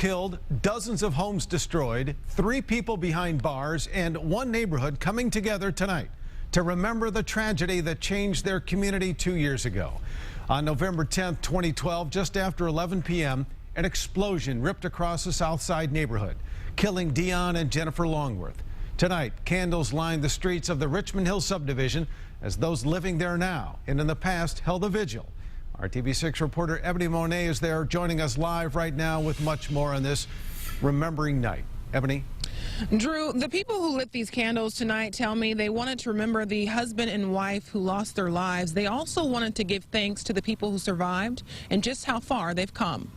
killed, dozens of homes destroyed, 3 people behind bars, and 1 neighborhood coming together tonight to remember the tragedy that changed their community 2 years ago. On November 10th, 2012, just after 11 p.m., an explosion ripped across the South Side neighborhood, killing Dion and Jennifer Longworth. Tonight, candles lined the streets of the Richmond Hill subdivision as those living there now and in the past held a vigil. Our TV6 reporter Ebony Monet is there joining us live right now with much more on this remembering night. Ebony? Drew, the people who lit these candles tonight tell me they wanted to remember the husband and wife who lost their lives. They also wanted to give thanks to the people who survived and just how far they've come.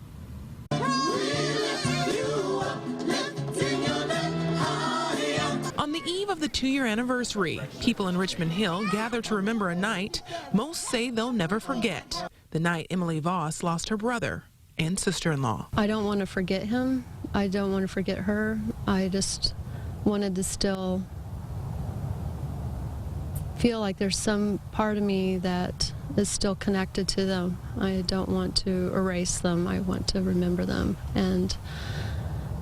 On the eve of the 2-year anniversary, people in Richmond Hill gather to remember a night most say they'll never forget. The night Emily Voss lost her brother and sister-in-law. I don't want to forget him. I don't want to forget her. I just wanted to still feel like there's some part of me that is still connected to them. I don't want to erase them. I want to remember them. And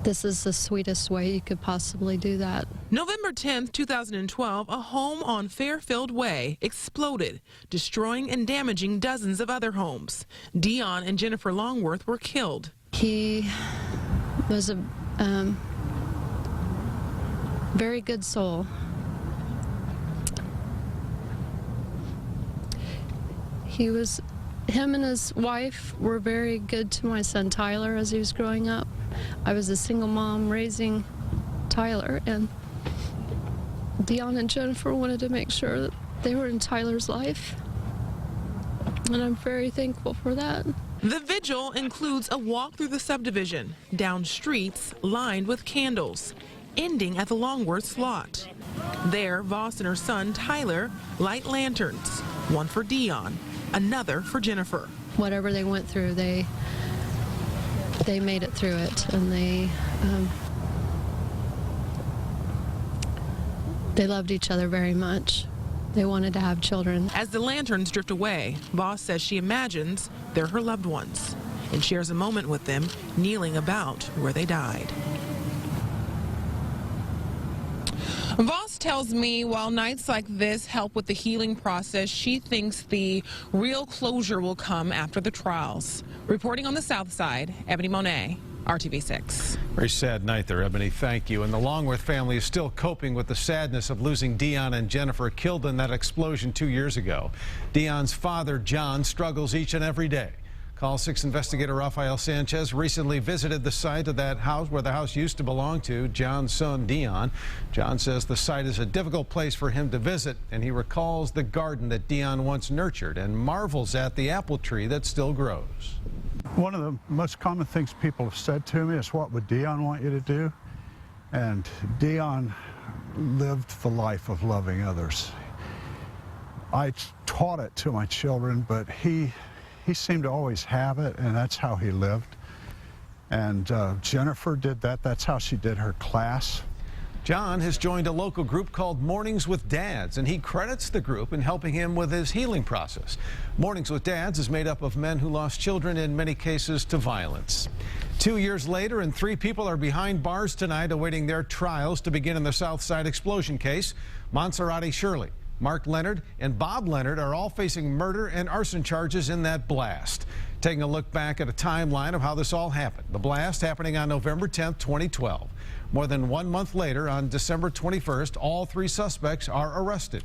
this is the sweetest way you could possibly do that. November 10th, 2012, a home on Fairfield Way exploded, destroying and damaging dozens of other homes. Dion and Jennifer Longworth were killed. He was a very good soul. Him and his wife were very good to my son Tyler as he was growing up. I was a single mom raising Tyler, and Dion and Jennifer wanted to make sure that they were in Tyler's life, and I'm very thankful for that. The vigil includes a walk through the subdivision, down streets lined with candles, ending at the Longworth's lot. There, Voss and her son Tyler light lanterns, one for Dion, another for Jennifer. Whatever they went through, they made it through it, and they loved each other very much. They wanted to have children. As the lanterns drift away, Voss says she imagines they're her loved ones and shares a moment with them kneeling about where they died. Voss tells me while nights like this help with the healing process, she thinks the real closure will come after the trials. Reporting on the South Side, Ebony Monet, RTV6. Very sad night there, Ebony. Thank you. And the Longworth family is still coping with the sadness of losing Dion and Jennifer, killed in that explosion 2 years ago. Dion's father, John, struggles each and every day. Call 6 investigator Rafael Sanchez recently visited the site of that house where the house used to belong to John's son Dion. John says the site is a difficult place for him to visit, and he recalls the garden that Dion once nurtured and marvels at the apple tree that still grows. One of the most common things people have said to me is, what would Dion want you to do? And Dion lived the life of loving others. I taught it to my children, but he seemed to always have it, and that's how he lived. And Jennifer did that. That's how she did her class. John has joined a local group called Mornings with Dads, and he credits the group in helping him with his healing process. Mornings with Dads is made up of men who lost children, in many cases to violence. 2 years later, and 3 people are behind bars tonight awaiting their trials to begin in the South Side explosion case. Monserrate Shirley, Mark Leonard, and Bob Leonard are all facing murder and arson charges in that blast. Taking a look back at a timeline of how this all happened. The blast happening on November 10th, 2012. More than 1 month later, on December 21st, all 3 suspects are arrested.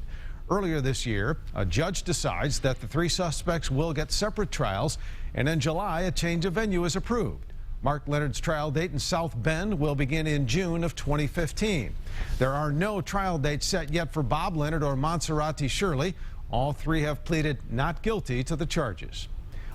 Earlier this year, a judge decides that the 3 suspects will get separate trials, and in July, a change of venue is approved. Mark Leonard's trial date in South Bend will begin in June of 2015. There are no trial dates set yet for Bob Leonard or Monserrate Shirley. All 3 have pleaded not guilty to the charges.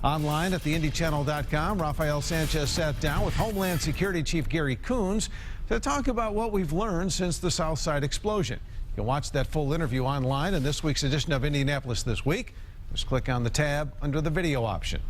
Online at theindychannel.com, Rafael Sanchez sat down with Homeland Security Chief Gary Coons to talk about what we've learned since the South Side explosion. You can watch that full interview online in this week's edition of Indianapolis This Week. Just click on the tab under the video option.